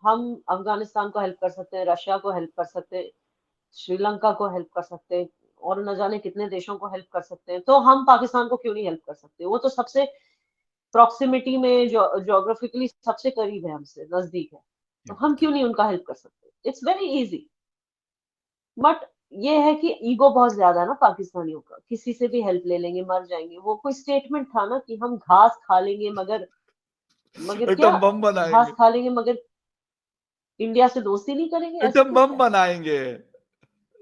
हम अफगानिस्तान को हेल्प कर सकते हैं, रशिया को हेल्प कर सकते हैं, श्रीलंका को हेल्प कर सकते हैं, और न जाने कितने देशों को हेल्प कर सकते हैं, तो हम पाकिस्तान को क्यों नहीं हेल्प कर सकते? वो तो सबसे प्रॉक्सिमिटी में, ज्योग्राफिकली सबसे करीब है, हमसे नजदीक है, तो हम क्यों नहीं उनका हेल्प कर सकते? It's very easy. बट ये है कि ईगो बहुत ज्यादा है ना पाकिस्तानियों का, किसी से भी हेल्प ले लेंगे, मर जाएंगे। वो कोई स्टेटमेंट था ना कि हम घास खा लेंगे मगर, क्या, एटम बम घास बनाएंगे। खा लेंगे मगर इंडिया से दोस्ती नहीं करेंगे, ऐसा एटम कुछ बम है। बनाएंगे,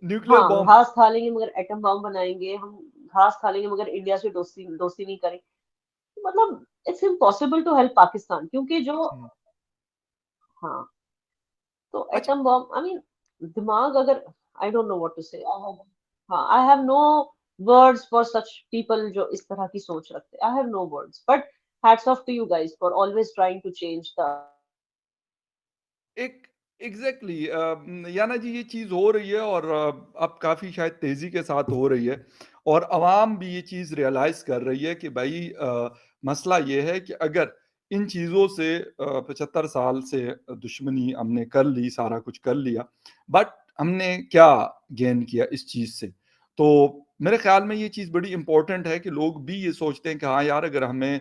न्यूक्लियर हाँ, बम। घास खा लेंगे मगर एटम बम बनाएंगे हम, घास खा लेंगे मगर इंडिया से दोस्ती दोस्ती नहीं करेंगे। मतलब it's impossible to help Pakistan, क्योंकि जो, हाँ, तो अच्छा, एटम बम, आई मीन, दिमाग अगर, I don't know what to say. हाँ, I have no words for such people जो इस तरह की सोच रखते हैं। I have no words, but hats off to you guys for always trying to change the. एक एग्जैक्टली याना जी, ये चीज हो रही है और अब काफी शायद तेजी के साथ हो रही है, और अवाम भी ये चीज रियलाइज कर रही है कि भाई मसला ये है कि अगर इन चीजों से 75 साल से दुश्मनी हमने कर ली, सारा कुछ कर लिया, बट हमने क्या गेन किया इस चीज से? तो मेरे ख्याल में ये चीज बड़ी इंपॉर्टेंट है कि लोग भी ये सोचते हैं कि हाँ यार, अगर हमें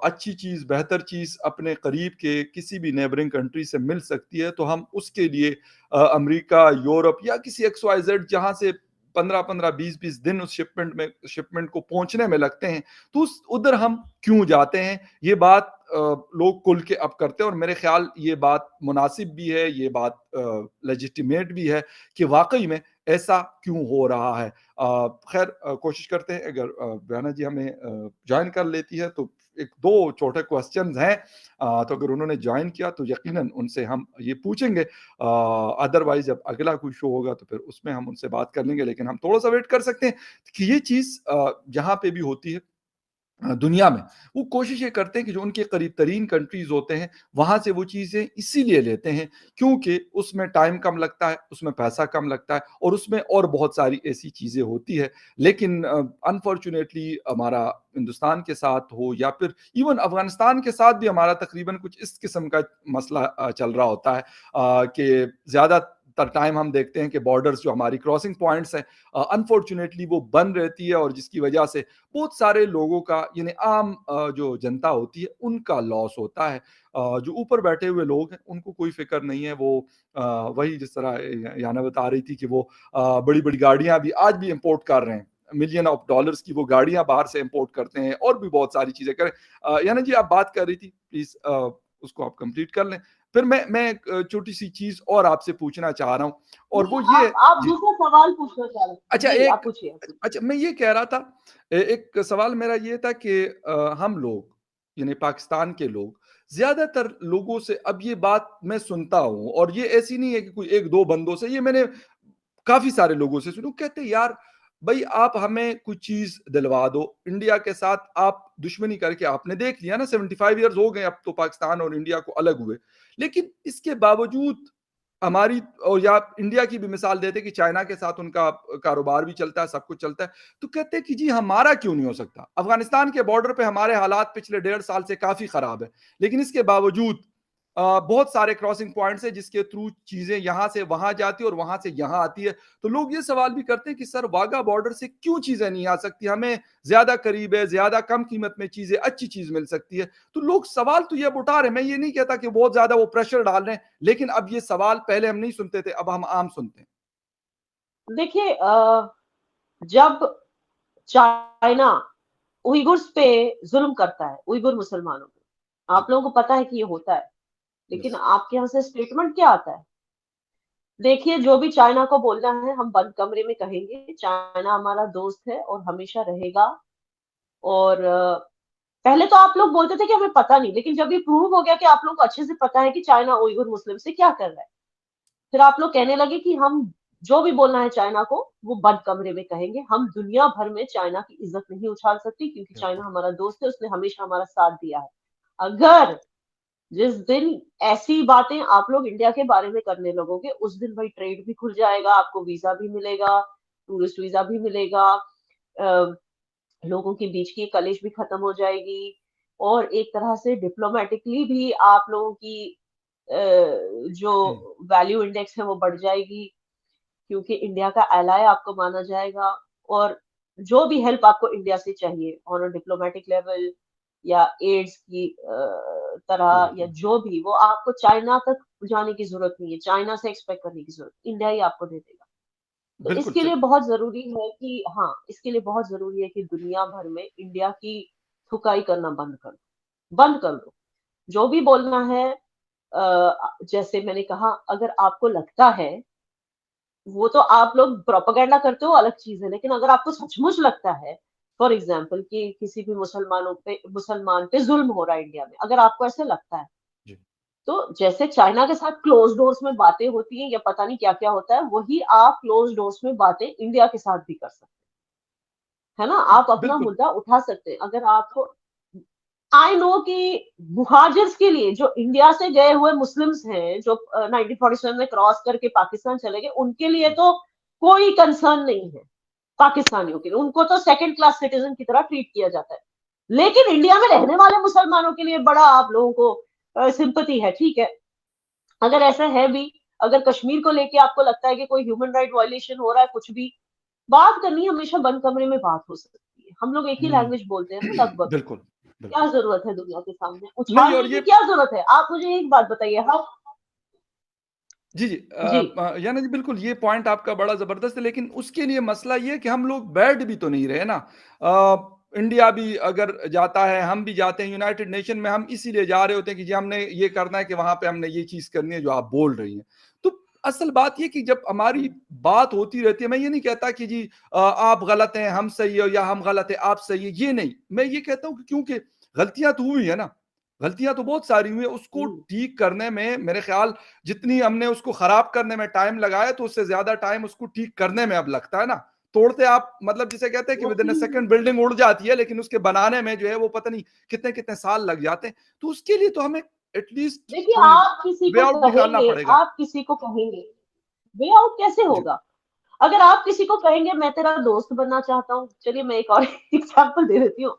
अच्छी चीज, बेहतर चीज अपने करीब के किसी भी नेबरिंग कंट्री से मिल सकती है, तो हम उसके लिए अमेरिका, यूरोप या किसी XYZ, जहां से 15-15 20-20 दिन उस शिपमेंट को पहुंचने में लगते हैं, तो उधर हम क्यों जाते हैं? ये बात लोग खुल के अब करते हैं, और मेरे ख्याल ये बात मुनासिब भी है, ये बात लेजिटिमेट भी है कि वाकई में ऐसा क्यों हो रहा है। खैर, कोशिश करते हैं, अगर बयाना जी हमें ज्वाइन कर लेती है तो एक दो छोटे क्वेश्चंस हैं, तो अगर उन्होंने ज्वाइन किया तो यकीनन उनसे हम ये पूछेंगे। अदरवाइज जब अगला कोई शो होगा तो फिर उसमें हम उनसे बात कर लेंगे, लेकिन हम थोड़ा सा वेट कर सकते हैं कि ये चीज जहां पे भी होती है दुनिया में, वो कोशिश ये करते हैं कि जो उनके करीब तरीन कंट्रीज होते हैं वहां से वो चीजें इसीलिए लेते हैं क्योंकि उसमें टाइम कम लगता है, उसमें पैसा कम लगता है, और उसमें और बहुत सारी ऐसी चीजें होती है। लेकिन अनफॉर्चुनेटली हमारा हिंदुस्तान के साथ हो या फिर इवन अफगानिस्तान के साथ भी हमारा तकरीबन कुछ इस किस्म का मसला चल रहा होता है कि ज्यादा टाइम हम देखते हैं कि बॉर्डर्स जो हमारी क्रॉसिंग पॉइंट्स हैं, अनफॉर्चुनेटली वो बंद रहती है, और जिसकी वजह से बहुत सारे लोगों का, यानी आम जो जनता होती है उनका लॉस होता है। जो ऊपर बैठे हुए लोग हैं उनको कोई फिक्र नहीं है, वो वही जिस तरह याना बता रही थी कि वो बड़ी बड़ी गाड़ियां भी आज भी इंपोर्ट कर रहे हैं, मिलियन ऑफ डॉलर्स की वो गाड़ियां बाहर से इंपोर्ट करते हैं, और भी बहुत सारी चीजें करें। याना जी, आप बात कर रही थी, प्लीज उसको आप कंप्लीट कर लें, फिर मैं एक छोटी सी चीज और आपसे पूछना चाह रहा हूँ, और नहीं, वो ये आप जी। दूसरा सवाल पूछना चाह रहे हैं अच्छा, जी, आप एक, पूछिए, आप पूछिए। अच्छा, मैं ये कह रहा था, एक सवाल मेरा ये था कि हम लोग, यानी पाकिस्तान के लोग, ज्यादातर लोगों से अब ये बात मैं सुनता हूं, और ये ऐसी नहीं है कि कोई एक दो बंदों से, ये मैंने काफी सारे लोगों से सुनू, कहते हैं, यार भाई आप हमें कुछ चीज दिलवा दो, इंडिया के साथ आप दुश्मनी करके आपने देख लिया ना, 75 ईयर्स हो गए अब तो पाकिस्तान और इंडिया को अलग हुए, लेकिन इसके बावजूद हमारी, और या इंडिया की भी मिसाल देते कि चाइना के साथ उनका कारोबार भी चलता है, सब कुछ चलता है, तो कहते हैं कि जी हमारा क्यों नहीं हो सकता? अफगानिस्तान के बॉर्डर पे हमारे हालात पिछले 1.5 साल से काफी खराब है, लेकिन इसके बावजूद बहुत सारे क्रॉसिंग पॉइंट्स है जिसके थ्रू चीजें यहां से वहां जाती है और वहां से यहां आती है। तो लोग ये सवाल भी करते हैं कि सर, वाघा बॉर्डर से क्यों चीजें नहीं आ सकती? हमें ज्यादा करीब है, ज्यादा कम कीमत में चीजें, अच्छी चीज मिल सकती है। तो लोग सवाल तो ये उठा रहे हैं, मैं ये नहीं कहता कि बहुत ज्यादा वो प्रेशर डाल रहे हैं, लेकिन अब ये सवाल पहले हम नहीं सुनते थे, अब हम आम सुनते हैं। देखिए, जब चाइना उइगुर्स पे जुल्म करता है, उइगुर मुसलमानों पे, जी। आप लोगों को पता है कि ये होता है, लेकिन यस। आपके यहाँ से स्टेटमेंट क्या आता है? देखिए, जो भी चाइना को बोलना है हम बंद कमरे में कहेंगे, चाइना हमारा दोस्त है और हमेशा रहेगा। और पहले तो आप लोग बोलते थे कि हमें पता नहीं, लेकिन जब ये प्रूव हो गया कि आप लोग को अच्छे से पता है कि चाइना उइगुर मुस्लिम से क्या कर रहा है, फिर आप लोग कहने लगे कि हम जो भी बोलना है चाइना को वो बंद कमरे में कहेंगे। हम दुनिया भर में चाइना की इज्जत नहीं उछाल सकती, क्योंकि चाइना हमारा दोस्त है, उसने हमेशा हमारा साथ दिया है। अगर जिस दिन ऐसी बातें आप लोग इंडिया के बारे में करने लगोगे, उस दिन भाई ट्रेड भी खुल जाएगा, आपको वीजा भी मिलेगा, टूरिस्ट वीजा भी मिलेगा, लोगों के बीच की कलिश भी खत्म हो जाएगी, और एक तरह से डिप्लोमेटिकली भी आप लोगों की जो हुँ, वैल्यू इंडेक्स है वो बढ़ जाएगी, क्योंकि इंडिया का एलाय आपको माना जाएगा। और जो भी हेल्प आपको इंडिया से चाहिए ऑन अ डिप्लोमेटिक लेवल या एड्स की हुँ, तरह, या हुँ। जो भी, वो आपको चाइना तक जाने की जरूरत नहीं है, चाइना से एक्सपेक्ट करने की जरूरत, इंडिया ही आपको दे देगा। तो बिल्कुल इसके लिए सही। बहुत जरूरी है कि, हाँ, इसके लिए बहुत जरूरी है कि दुनिया भर में इंडिया की थुकाई करना बंद कर दो, बंद कर दो। जो भी बोलना है, जैसे मैंने कहा, अगर आपको लगता है, वो तो आप लोग प्रोपेगेंडा करते हो अलग चीज है, लेकिन अगर आपको सचमुच लगता है, फॉर एग्जाम्पल, कि किसी भी मुसलमान पे जुल्म हो रहा है इंडिया में, अगर आपको ऐसे लगता है, जी। तो जैसे चाइना के साथ क्लोज डोर्स में बातें होती हैं या पता नहीं क्या क्या होता है, वही आप क्लोज डोर्स में बातें इंडिया के साथ भी कर सकते हैं, है ना? आप अपना बिल्कुल। मुद्दा उठा सकते हैं अगर आपको। आई नो कि मुहाजिर्स के लिए, जो इंडिया से गए हुए मुस्लिम्स हैं, जो 1947 में क्रॉस करके पाकिस्तान चले गए, उनके लिए हुँ, तो कोई कंसर्न नहीं है। पाकिस्तानियों के लिए उनको तो सेकंड क्लास सिटीजन की तरह ट्रीट किया जाता है। लेकिन इंडिया में रहने वाले मुसलमानों के लिए बड़ा आप लोगों को सिंपति है, ठीक है। अगर ऐसा है भी, अगर कश्मीर को लेके आपको लगता है कि कोई ह्यूमन राइट वायलेशन हो रहा है, कुछ भी, बात करनी हमेशा बंद कमरे में बात हो सकती है। हम लोग एक ही हुँ। लैंग्वेज बोलते हैं ना लगभग। बिल्कुल, क्या बिल्कुल। जरूरत है दुनिया के सामने नहीं और उछालने की, ये क्या जरूरत है? आप मुझे एक बात बताइए, हम। जी, जी। जी। यानी जी बिल्कुल ये पॉइंट आपका बड़ा ज़बरदस्त है, लेकिन उसके लिए मसला ये है कि हम लोग बैठ भी तो नहीं रहे ना। इंडिया भी अगर जाता है, हम भी जाते हैं यूनाइटेड नेशन में, हम इसीलिए जा रहे होते हैं कि जी हमने ये करना है कि वहाँ पे हमने ये चीज़ करनी है जो आप बोल रही हैं। तो असल बात ये कि जब हमारी बात होती रहती है, मैं ये नहीं कहता कि जी आप गलत हैं, हम सही हो, या हम गलत हैं, आप सही है, ये नहीं। मैं ये कहता हूँ कि क्योंकि गलतियाँ तो हुई है ना, गलतियाँ तो बहुत सारी हुई हैं, उसको हम्म, ठीक करने में मेरे ख्याल जितनी हमने उसको खराब करने में टाइम लगाया, तो उससे ज्यादा टाइम उसको ठीक करने में अब लगता है ना। तोड़ते आप मतलब जिसे कहते हैं कि विद इन अ वही। सेकंड बिल्डिंग उड़ जाती है, लेकिन उसके बनाने में जो है वो पता नहीं कितने कितने साल लग जाते हैं। तो उसके लिए तो हमें एटलीस्ट देखिए, कोई आप किसी वे को आउट निकालना कहेंगे, पड़ेगा। आप किसी को कहेंगे, वे आउट कैसे जी। होगा? अगर आप किसी को कहेंगे मैं तेरा दोस्त बनना चाहता हूँ, चलिए मैं एक और एग्जांपल दे देती हूँ।